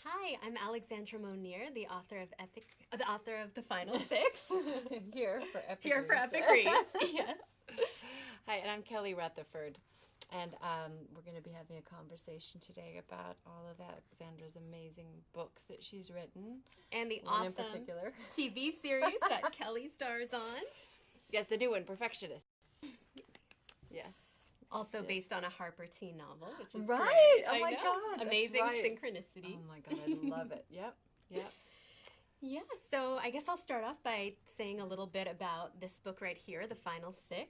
Hi, I'm Alexandra Monier, the author of The Final Six. Here for Epic Here for Reads. Epic Reads, yes. Hi, and I'm Kelly Rutherford, and we're going to be having a conversation today about all of Alexandra's amazing books that she's written. And the One in awesome particular. TV series that Kelly stars on. Yes, the new one, Perfectionists. Yes. Also based on a Harper T novel, which is right. great. Oh I my know. God. That's Amazing right. synchronicity. Oh my God, I love it. Yep. Yeah, so I guess I'll start off by saying a little bit about this book right here, The Final Six.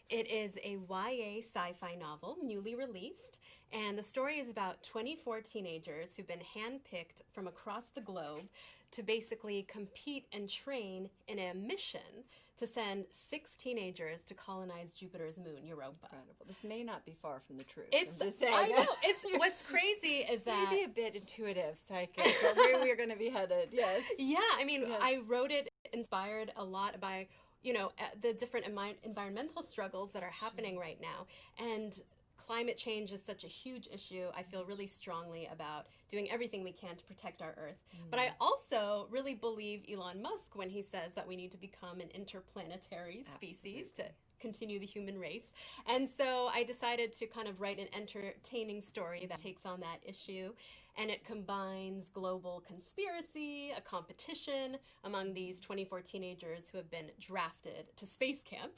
It is a YA sci-fi novel, newly released, and the story is about 24 teenagers who've been handpicked from across the globe to basically compete and train in a mission to send 6 teenagers to colonize Jupiter's moon, Europa. Incredible. This may not be far from the truth. It's, I'm just saying. I know. It's what's crazy is that maybe a bit intuitive, psychic, but where we're going to be headed. Yes. Yeah, I mean, Yes. I wrote it inspired a lot by, the different environmental struggles that are happening right now. And climate change is such a huge issue. I feel really strongly about doing everything we can to protect our Earth. But I also really believe Elon Musk when he says that we need to become an interplanetary species to continue the human race. And so I decided to kind of write an entertaining story that takes on that issue. And it combines global conspiracy, a competition among these 24 teenagers who have been drafted to space camp,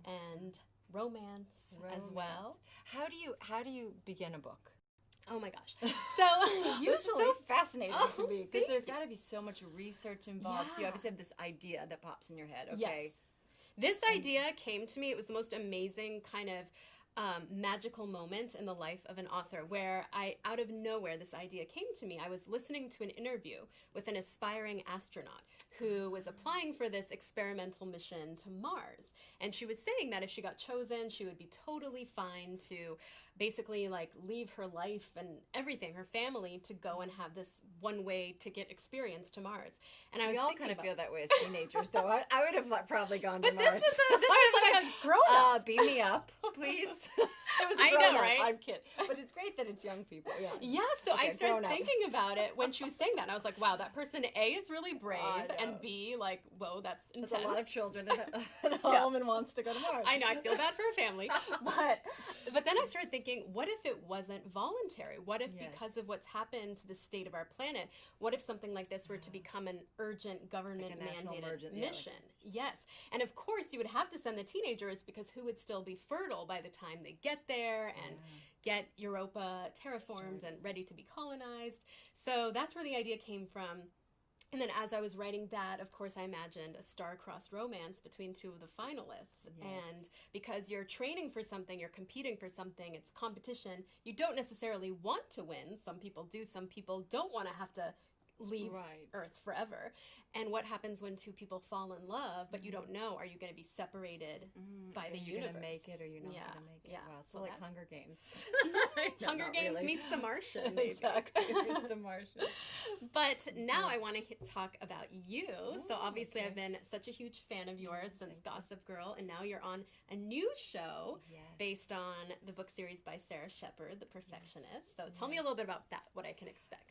and romance as well. How do you begin a book? Oh my gosh. So This is so fascinating to me because thank there's you. got to be so much research involved. So you Yeah. obviously have this idea that pops in your head. Yes. Okay. This idea came to me. It was the most amazing kind of magical moment in the life of an author where out of nowhere, this idea came to me. I was listening to an interview with an aspiring astronaut who was applying for this experimental mission to Mars. And she was saying that if she got chosen, she would be totally fine to basically like leave her life and everything, her family, to go and have this one-way ticket experience to Mars. And I was We all thinking kind of about, feel that way as teenagers, though. I would have probably gone to but Mars. this is like a grown-up. Beam me up, please. It was a I know, grown-up. right? I'm kidding. But it's great that it's young people. Yeah. Yeah, so Okay, I started grown up. thinking about it when she was saying that, and I was like, wow, that person, A, is really brave, I know. and B, like, whoa, that's intense. There's a lot of children at home and wants to go to Mars. I know, I feel bad for her family. But then I started thinking, what if it wasn't voluntary? What if because of what's happened to the state of our planet, what if something like this were to become an urgent government-mandated mission? Yes. And of course, you would have to send the teenagers because who would still be fertile by the time they get there and get Europa terraformed and ready to be colonized. So that's where the idea came from. And then as I was writing that, of course, I imagined a star-crossed romance between 2 of the finalists. Yes. And because you're training for something, you're competing for something, it's competition, you don't necessarily want to win. Some people do, some people don't want to have to leave Earth forever. And what happens when 2 people fall in love, but you don't know, are you going to be separated by the universe? Are you going to make it or you're not going to make it? Yeah. Wow, so like Hunger Games. Hunger Games really. meets The Martian, maybe. Exactly, meets The Martian. But now I want to talk about you. So obviously I've been such a huge fan of yours since Gossip Girl, and now you're on a new show based on the book series by Sarah Shepard, The Perfectionist. So tell me a little bit about that, what I can expect.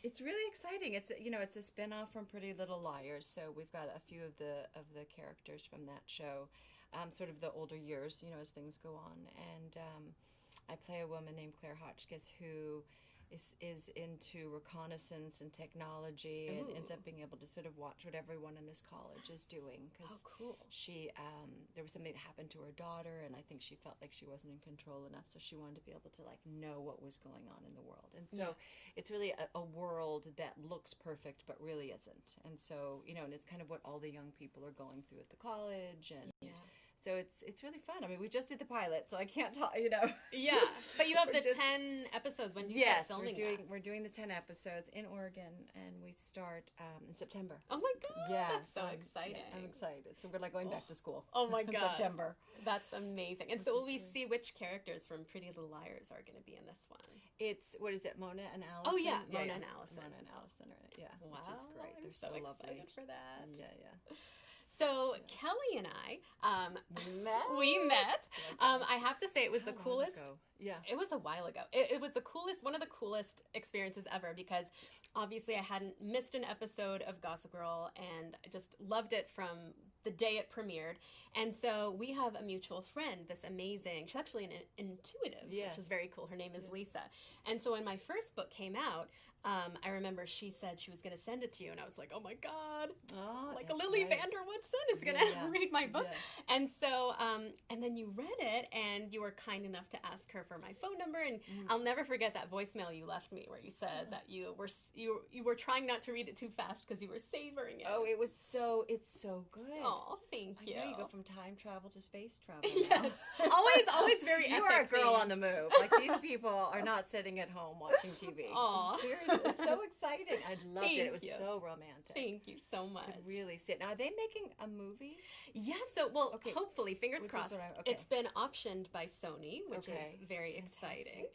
It's really exciting. It's it's a spin-off from Pretty Little Liars. So we've got a few of the characters from that show, sort of the older years, as things go on. And I play a woman named Claire Hotchkiss who is into reconnaissance and technology and ends up being able to sort of watch what everyone in this college is doing because she there was something that happened to her daughter, and I think she felt like she wasn't in control enough, so she wanted to be able to like know what was going on in the world. And so it's really a world that looks perfect but really isn't. And so and it's kind of what all the young people are going through at the college, and so it's really fun. I mean, we just did the pilot, so I can't talk, Yeah, but you have the 10 episodes when you start filming we're doing the 10 episodes in Oregon, and we start in September. Oh my God, that's so exciting. Yeah, I'm excited. So we're like going back to school. Oh my God. In September. That's amazing. And so will we see which characters from Pretty Little Liars are going to be in this one? It's, what is it, Mona and Allison? Oh yeah, Mona and Allison. Mona and Allison are in it, Wow, which is great. I'm They're so lovely. excited for that. Yeah. So Kelly and I, We met. I have to say it was the How long coolest. ago? Yeah. It was a while ago. It was the coolest, one of the coolest experiences ever because obviously I hadn't missed an episode of Gossip Girl and I just loved it from the day it premiered. And so we have a mutual friend, this amazing, she's actually an intuitive, Yes. which is very cool. Her name is Lisa. And so when my first book came out, I remember she said she was going to send it to you, and I was like, oh my God, like a Lily Vander Woodson is going to read my book. Yeah. And so, and then you read it, and you were kind enough to ask her for my phone number, and I'll never forget that voicemail you left me where you said that you were trying not to read it too fast because you were savoring it. Oh, it's so good. Oh, thank you. I know you go from time travel to space travel. Yes, always very. You are a girl on the move. Like these people are not sitting at home watching TV. Oh, seriously. It's so exciting. I loved it. It was so romantic. Thank you so much. I could really see it. Now, are they making a movie? Yeah, so, hopefully, fingers crossed. It's been optioned by Sony, which is very exciting.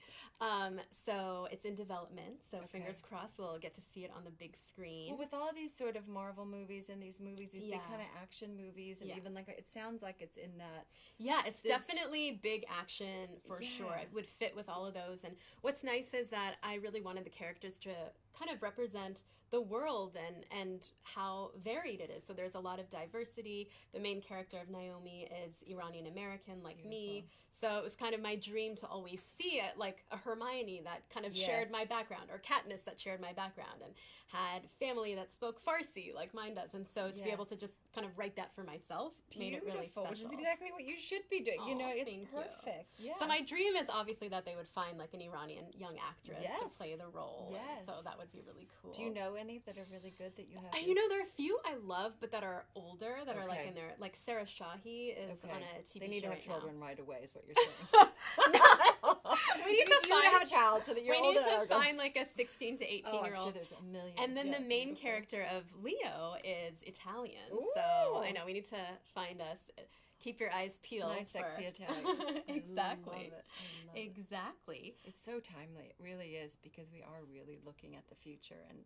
So it's in development, so fingers crossed we'll get to see it on the big screen. Well, with all these sort of Marvel movies and these movies, these big kind of action movies, and even like, it sounds like it's in that. Yeah, it's definitely big action for sure. It would fit with all of those. And what's nice is that I really wanted the characters to kind of represent the world and how varied it is. So there's a lot of diversity. The main character of Naomi is Iranian American, like me. So it was kind of my dream to always see it like a Hermione that kind of shared my background, or Katniss that shared my background, and had family that spoke Farsi like mine does. And so to be able to just kind of write that for myself made it really special. Which is exactly what you should be doing. You know, it's perfect. Yeah. So my dream is obviously that they would find like an Iranian young actress to play the role. Yes. So that would be really cool. Do you know any that are really good that you have? You know, there are a few I love, but that are older, that are like in their, like Sarah Shahi is on a TV show. They need to have children right away, is what you're saying. We need to have a child so that you're older. We need to find like a 16 to 18-year-old. I'm sure there's a million. And then the main character of Leo is Italian. Ooh. So I know we need to find us. Keep your eyes peeled. Nice, sexy Italian. Exactly. I love it. Exactly. It's so timely. It really is, because we are really looking at the future and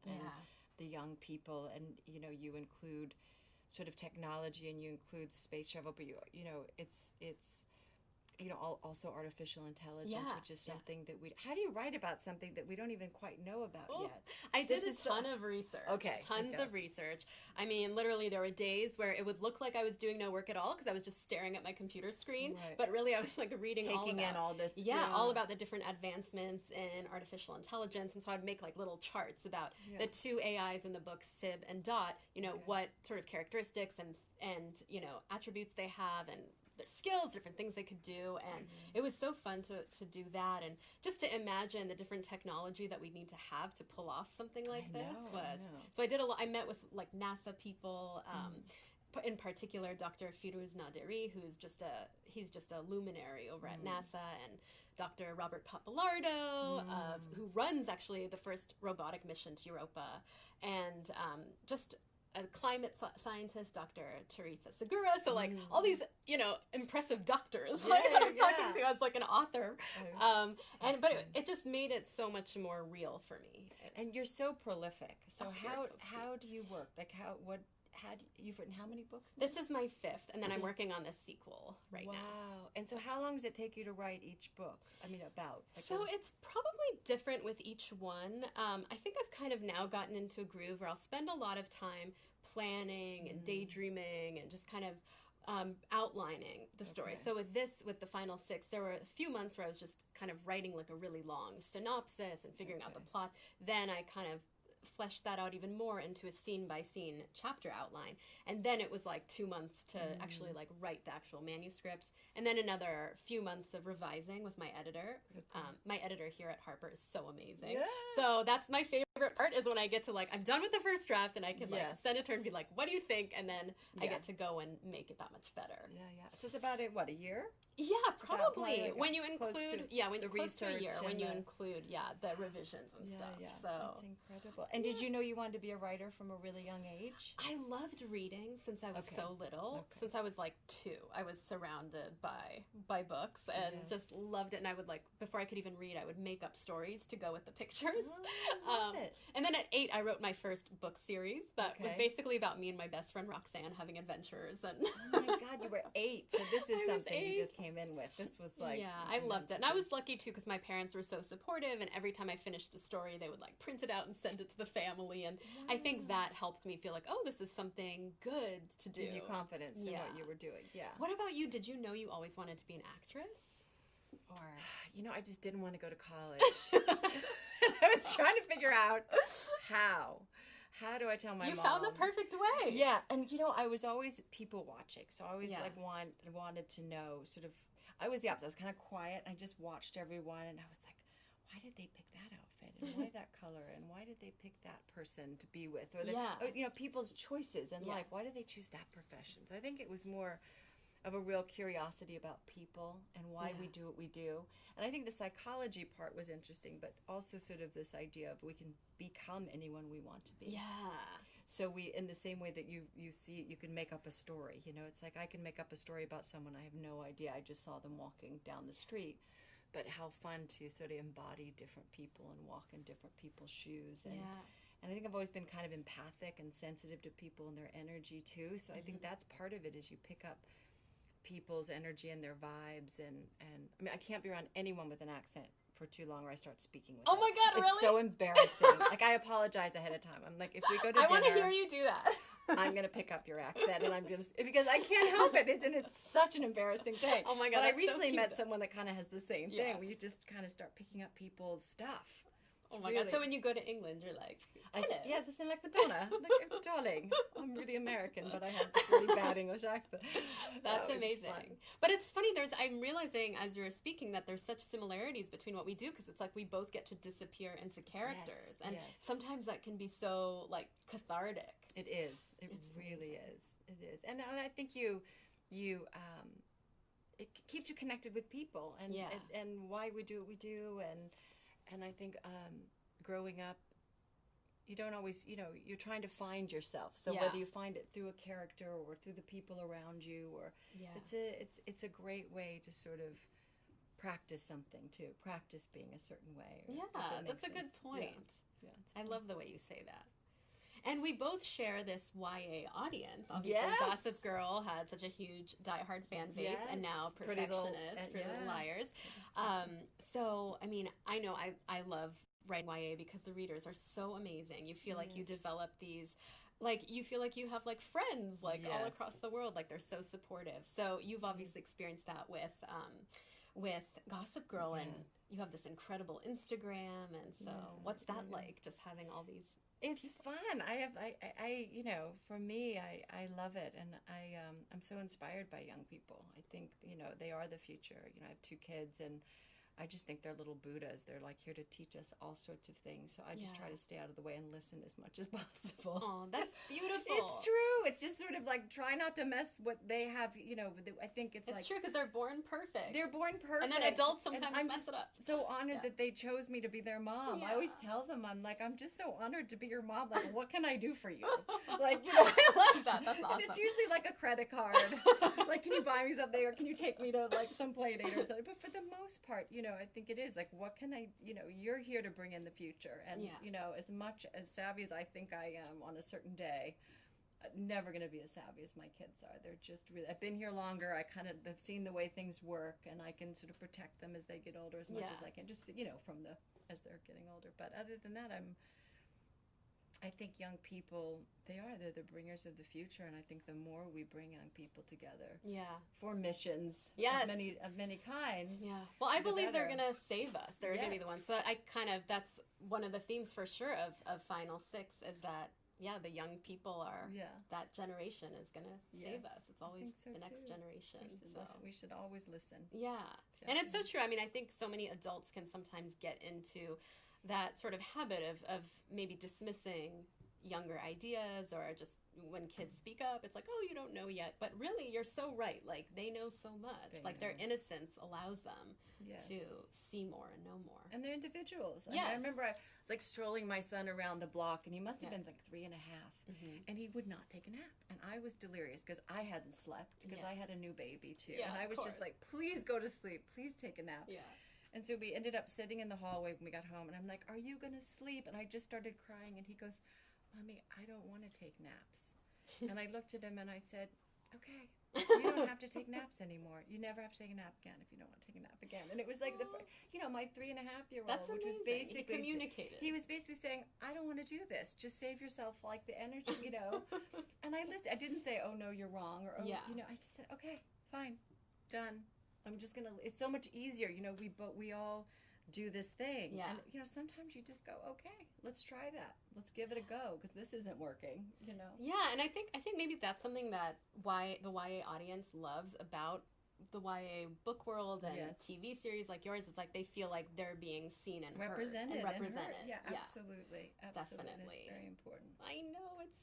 the young people, and you include sort of technology and you include space travel, but you know it's also artificial intelligence, which is something that how do you write about something that we don't even quite know about yet? I did a ton of research. Tons of research. I mean, literally there were days where it would look like I was doing no work at all because I was just staring at my computer screen, but really I was like reading all this. All about the different advancements in artificial intelligence. And so I'd make like little charts about the two AIs in the book, Sib and Dot, what sort of characteristics and attributes they have, and their skills, different things they could do, and it was so fun to do that, and just to imagine the different technology that we need to have to pull off something like this. So I did a lot. I met with like NASA people, in particular Dr. Firuz Naderi, he's just a luminary over at NASA, and Dr. Robert Pappalardo, who runs actually the first robotic mission to Europa, and just a climate scientist, Dr. Teresa Segura. So like all these, impressive doctors that I'm talking to as like an author. But it just made it so much more real for me. And you're so prolific. So how do you work? Like you've written how many books now? This is my 5th, and then I'm working on the sequel now. Wow. And so how long does it take you to write each book? I mean, about? It's probably different with each one. I think I've kind of now gotten into a groove where I'll spend a lot of time planning and daydreaming and just kind of outlining the story. So with the final 6, there were a few months where I was just kind of writing like a really long synopsis and figuring out the plot. Then I kind of fleshed that out even more into a scene-by-scene chapter outline. And then it was like 2 months to actually like write the actual manuscript. And then another few months of revising with my editor. My editor here at Harper is so amazing. Yeah. So that's my favorite part, is when I get to like, I'm done with the first draft and I can like send it to her and be like, what do you think? And then I get to go and make it that much better. Yeah. So it's about a year? Yeah, probably. When you include, close to a year, when you include, the revisions and stuff. Yeah. So that's incredible. And did you know you wanted to be a writer from a really young age? I loved reading since I was so little. Since I was like 2, I was surrounded by books and just loved it. And I would before I could even read, I would make up stories to go with the pictures. it. And then at 8, I wrote my first book series that was Okay. basically about me and my best friend Roxanne having adventures. And Oh my God, you were 8. So this is I was something 8. you just came in with. This was like, yeah, I loved it. And I was lucky too because my parents were so supportive. And every time I finished a story, they would like print it out and send it to the family. And I think that helped me feel like, oh, this is something good to do. Give you confidence in Yeah. what you were doing. Yeah. What about you? Did you know you always wanted to be an actress? Or You know, I just didn't want to go to college. I was trying to figure out how. How do I tell my you mom? found the perfect way. Yeah, and you know, I was always people watching, so I always Yeah. like wanted to know sort of. I was the opposite. I was kind of quiet. And I just watched everyone, and I was like, why did they pick that outfit, and why that color, and why did they pick that person to be with, or, Yeah. or you know, people's choices in Yeah. life. Why did they choose that profession? So I think it was more of a real curiosity about people and why we do what we do. And I think the psychology part was interesting, but also sort of this idea of we can become anyone we want to be. Yeah. So we, in the same way that you see, you can make up a story. You know, it's like I can make up a story about someone I have no idea. I just saw them walking down the street. But how fun to sort of embody different people and walk in different people's shoes. And, and I think I've always been kind of empathic and sensitive to people and their energy too. So I think that's part of it is you pick up people's energy and their vibes. And I mean, I can't be around anyone with an accent for too long or I start speaking with Oh it. my God, really? It's so embarrassing. Like, I apologize ahead of time. I'm like, if we go to dinner, I want to hear you do that. I'm going to pick up your accent, and I'm just, because I can't help it. And it's such an embarrassing thing. Oh my God, But I that's so recently cute, met though. someone that kind of has the same Yeah. thing, where you just kind of start picking up people's stuff. Oh my Really. God. So when you go to England, you're like, I hello. yes, I sound like Madonna. Like, oh, darling, I'm really American, but I have this really bad English accent. That's Oh, it's amazing. fun. But it's funny, I'm realizing as you were speaking that there's such similarities between what we do because it's like we both get to disappear into characters. And yes. sometimes that can be so like cathartic. It is. It It's really amazing. is. It is. And I think it keeps you connected with people and why we do what we do. And I think growing up, you don't always, you know, you're trying to find yourself. So Yeah. whether you find it through a character or through the people around you, or Yeah. it's a great way to sort of practice something too. Practice being a certain way. Yeah, if that that's makes a good sense. point. Yeah, it's I fun. love the way you say that. And we both share this YA audience. Obviously, Yes. Gossip Girl had such a huge diehard fan base, and now Yes. Pretty Perfectionist, Little- Pretty Little yeah. Liars. So, I mean, I know I love writing YA because the readers are so amazing. You feel like you Yes. develop these, like, you feel like you have, like, friends, like, all Yes. across the world. Like, they're so supportive. So you've obviously experienced that with Gossip Girl, and you have this incredible Instagram. And so what's that like, just having all these... It's fun. I you know, for me, I love it, and I'm so inspired by young people. I think, you know, they are the future. You know, I have 2 kids, and I just think they're little Buddhas. They're like here to teach us all sorts of things. So I just try to stay out of the way and listen as much as possible. Oh, that's beautiful. It's true. It's just sort of like try not to mess what they have. You know, I think it's like true because they're born perfect. they're born perfect, and then adults And sometimes I'm mess just it up. so honored that they chose me to be their mom. I always tell them, I'm like, I'm just so honored to be your mom. Like, what can I do for you? Like, you know, I love that. That's awesome. and it's usually like a credit card. Like, can you buy me something, or can you take me to like some play date or something? But for the most part, you know, I think it is like, what can I, you know, you're here to bring in the future. And, you know, as much as savvy as I think I am on a certain day, never going to be as savvy as my kids are. They're just really, I've been here longer. I kind of have seen the way things work, and I can sort of protect them as they get older as much as I can, just, you know, as they're getting older. But other than that, I think young people, they're the bringers of the future, and I think the more we bring young people together for missions of many kinds. Yeah. Well, I believe they're better. going to save us. They're going to be the ones. So that's one of the themes for sure of Final Six is that, the young people are, that generation is going to save us. It's always so the next too. generation. We should always listen. Yeah. And it's so true. I mean, I think so many adults can sometimes get into that sort of habit of maybe dismissing younger ideas, or just when kids speak up, it's like, oh, you don't know yet. But really, you're so right. Like, they know so much. Their innocence allows them to see more and know more. And they're individuals. Yes. I remember I was like strolling my son around the block, and he must have been like 3.5, and he would not take a nap. And I was delirious because I hadn't slept, because I had a new baby too. Yeah, and I was just like, please go to sleep. Please take a nap. Yeah. And so we ended up sitting in the hallway when we got home, and I'm like, "Are you gonna sleep?" And I just started crying, and he goes, "Mommy, I don't want to take naps." And I looked at him and I said, "Okay, you don't have to take naps anymore. You never have to take a nap again if you don't want to take a nap again." And it was like my 3.5-year-old, That's which was amazing. basically He communicated. He was basically saying, "I don't want to do this. Just save yourself like the energy." And I listened. I didn't say, "Oh no, you're wrong," or I just said, "Okay, fine, done. I'm just gonna." It's so much easier, we all do this thing. Yeah. And sometimes you just go, "Okay, let's try that. Let's give it a go because this isn't working." Yeah, and I think maybe that's something that the YA audience loves about the YA book world and TV series like yours. It's like they feel like they're being seen and represented. Heard and represented. Yeah, absolutely. Definitely. It's very important. I know, it's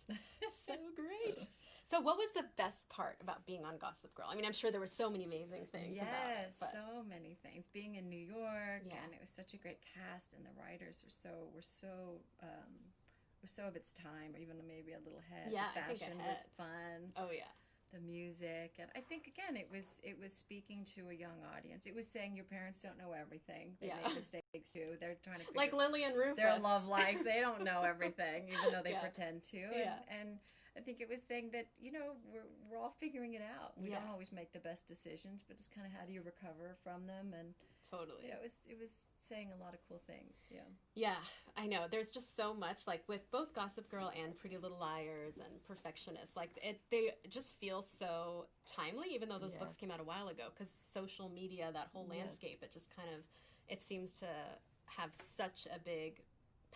so great. So what was the best part about being on Gossip Girl? I mean, I'm sure there were so many amazing things about it. But... so many things. Being in New York, and it was such a great cast, and the writers were so of its time, or even maybe a little ahead. Yeah, the fashion I think ahead. was fun. Oh yeah. The music, and I think again it was speaking to a young audience. It was saying your parents don't know everything. They make mistakes too. They're trying to like Lily and Rufus. Their love life. They don't know everything, even though they pretend to. Yeah. And I think it was saying that we're all figuring it out. We don't always make the best decisions, but it's kind of how do you recover from them? And totally, it was saying a lot of cool things. Yeah, I know. There's just so much, like with both Gossip Girl and Pretty Little Liars and Perfectionist. Like they just feel so timely, even though those books came out a while ago. Because social media, that whole landscape, it seems to have such a big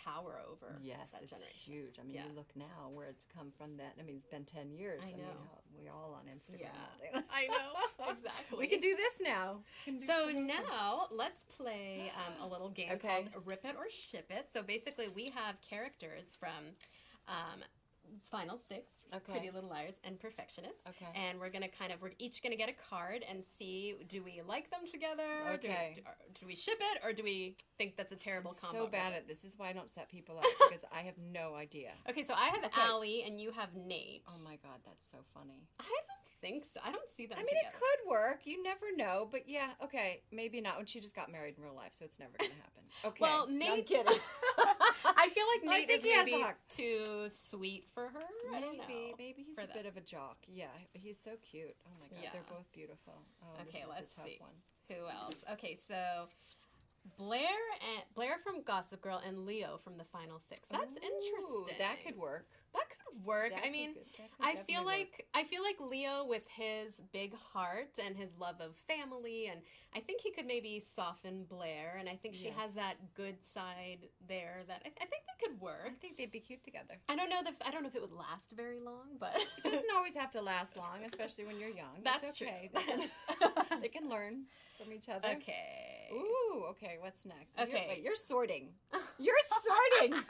power over that it's generation. Huge. I mean, you look now where it's come from that. I mean, it's been 10 years. I know. We're all on Instagram all day. I know. Exactly. We can do this now. So now let's play a little game called Rip It or Ship It. So basically we have characters from Final Six, Pretty Little Liars, and Perfectionist. Okay. And we're each going to get a card and see, do we like them together? Okay. Do we ship it, or do we think that's a terrible combo? So bad at this. This is why I don't set people up, because I have no idea. Okay, so I have Allie and you have Nate. Oh my God, that's so funny. I don't think so. I don't see them together. It could work. You never know. But yeah, okay, maybe not when she just got married in real life, so it's never going to happen. Okay. Well, Nate... No, I'm kidding. I feel like Nate is maybe too sweet for her. I don't know. Maybe he's a bit of a jock. Yeah, but he's so cute. Oh my God, they're both beautiful. Oh, okay, let's see. One. Who else? Okay, so Blair from Gossip Girl and Leo from the Final Six. That's interesting. That could work. I feel like Leo, with his big heart and his love of family, and I think he could maybe soften Blair, and I think she has that good side there that I think they could work. I think they'd be cute together. I don't know if it would last very long, but it doesn't always have to last long, especially when you're young. That's okay. True. They can learn from each other. Okay. Ooh, okay, what's next? Okay. You're sorting. You're sorting.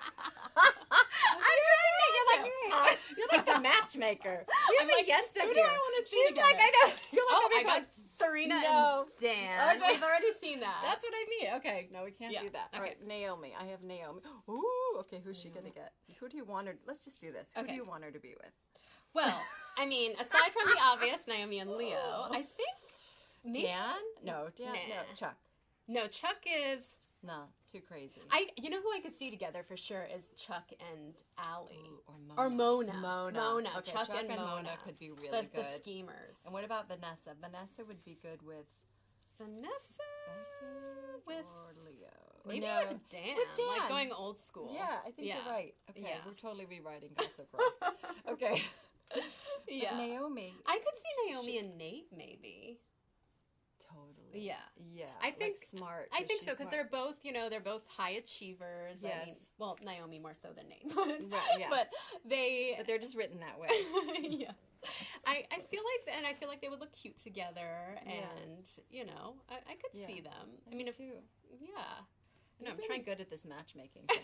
You're like the matchmaker. You're the Yenta who here. do I want to see She's together? like, I know. You're like, I got Serena and Dan. Okay. We've already seen that. That's what I mean. Okay, no, we can't do that. Okay. All right, Naomi. I have Naomi. Ooh, okay, who's she going to get? Who do you want her? Let's just do this. Who do you want her to be with? Well, I mean, aside from the obvious, Naomi and Leo, I think... Dan? No, Dan. Nah. No, Chuck. No, Chuck is... No, too crazy. You know who I could see together for sure is Chuck and Allie. Ooh, or Mona. Mona. Okay, Chuck and Mona could be really good. The schemers. And what about Vanessa? Vanessa would be good with... Vanessa? With... Or Leo. Maybe with Dan. With Dan. Like going old school. Yeah, I think you're right. Okay, yeah. We're totally rewriting Gossip Girl. Okay. Yeah. But Naomi. I could see Naomi and Nate maybe. Totally. Yeah. Yeah. I think smart. I think so, because they're both, they're both high achievers. Yes. I mean, well, Naomi more so than Nate. Right, yeah. But they're just written that way. Yeah. I feel like they would look cute together, and I could see them. I mean, too. Yeah. No, I'm trying good at this matchmaking thing.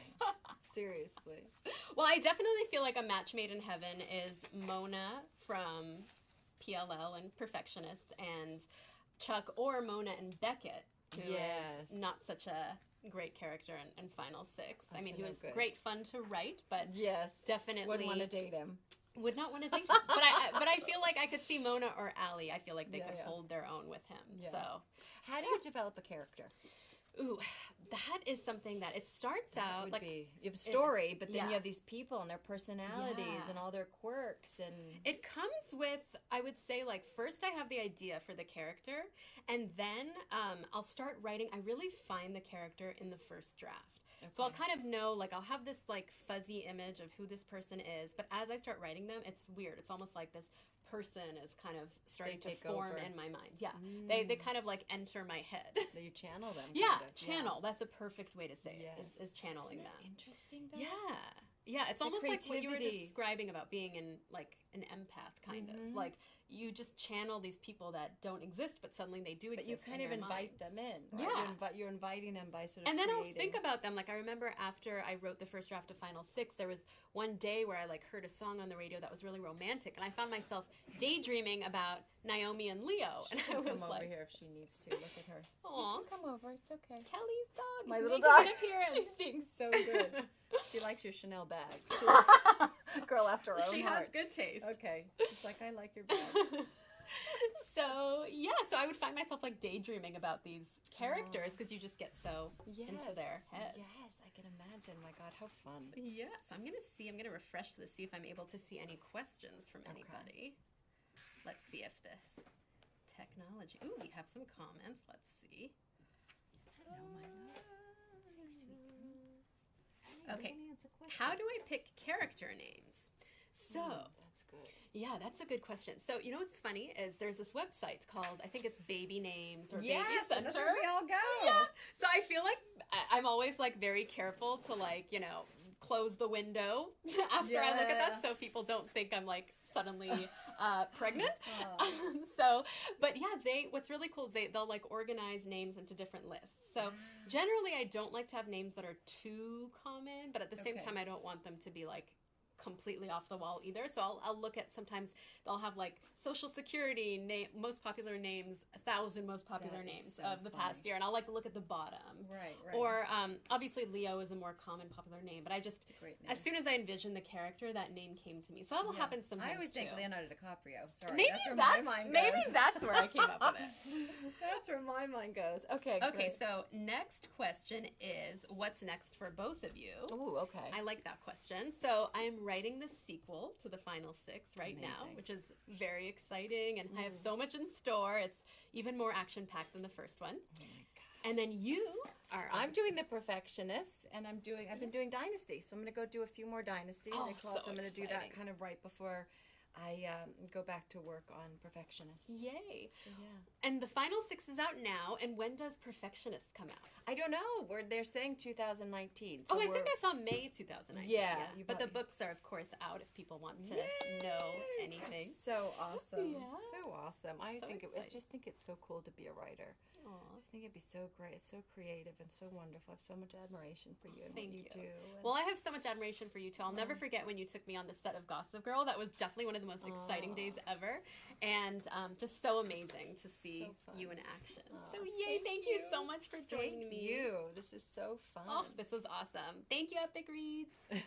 Seriously. Well, I definitely feel like a match made in heaven is Mona from PLL and Perfectionist, and Chuck or Mona and Beckett, who is not such a great character in Final Six. I mean, he was great fun to write, but definitely wouldn't want to date him. Would not want to date him. But I feel like I could see Mona or Allie. I feel like they could hold their own with him. Yeah. So, how do you develop a character? Ooh, that is something that it starts out like you have a story, but then yeah. you have these people and their personalities Yeah. and all their quirks, and it comes with, I would say, like, first I have the idea for the character, and then I'll start writing. I really find the character in the first draft. So I'll kind of know, like, I'll have this, like, fuzzy image of who this person is, but as I start writing them, it's weird. It's almost like this person is kind of starting to form over. In my mind. Yeah. They kind of, like, enter my head. You channel them. Yeah, kind of. channel. That's a perfect way to say it, is channeling Isn't that them. interesting, though? Yeah. Yeah, it's almost like what you were describing about being in, like, an empath, kind of. Like, you just channel these people that don't exist, but suddenly they do exist. But you kind of invite them in. Right? Yeah. You're inviting them by sort of and then creating. I'll think about them. Like, I remember after I wrote the first draft of Final Six, there was one day where I, like, heard a song on the radio that was really romantic, and I found myself daydreaming about Naomi and Leo. She and can I was come like, over here if she needs to. Look at her. Aw. You can come over. It's okay. Kelly's dog. My is little making dog. an appearance. She's being so good. She likes your Chanel bag. Girl after her own She heart. has good taste. Okay. She's like, I like your bag. So, yeah, so I would find myself, like, daydreaming about these characters because you just get so into their heads. Yes, I can imagine. My God, how fun. Yeah, so I'm going to refresh this, see if I'm able to see any questions from anybody. Let's see if this technology, ooh, we have some comments. Let's see. Okay, how do I pick character names? So, that's good. Yeah, that's a good question. So, you know what's funny is there's this website called, I think it's Baby Names or Baby Center. That's where we all go. Yeah. So I feel like I'm always, like, very careful to, like, you know, close the window after I look at that so people don't think I'm, like, suddenly pregnant. But yeah, what's really cool is they'll, like, organize names into different lists. So generally I don't like to have names that are too common, but at the same time I don't want them to be, like, completely off the wall either. So I'll look at, sometimes they'll have, like, social security most popular names, 1,000 most popular names of the past year, and I'll, like, look at the bottom. Right. Or obviously Leo is a more common popular name, but I just, as soon as I envisioned the character, that name came to me. So that'll happen sometimes. I always think Leonardo DiCaprio. Sorry, maybe that's where my mind goes. Maybe that's where I came up with it. That's where my mind goes. Okay. So next question is, what's next for both of you? Ooh, okay. I like that question. So I'm writing the sequel to the Final Six right now, which is very exciting, and I have so much in store. It's even more action-packed than the first one. Oh my God. And then you are... I'm doing The Perfectionist, and I've been doing Dynasty, so I'm going to go do a few more Dynasties. Oh, so I'm going to do that kind of right before I go back to work on Perfectionist. Yay. So, yeah. And the Final Six is out now, and when does Perfectionist come out? I don't know. They're saying 2019. So I think I saw May 2019. Yeah. But the books are, of course, out if people want to know anything. So awesome. Yeah. So awesome. I just think it's so cool to be a writer. Aww. I just think it'd be so great. It's so creative and so wonderful. I have so much admiration for you and Thank what you do. Well, I have so much admiration for you, too. I'll never forget when you took me on the set of Gossip Girl. That was definitely one of the most exciting days ever. And just so amazing to see you in action. So, yay. Thank you so much for joining me. Thank you. This is so fun. Oh, this was awesome. Thank you, Epic Reads.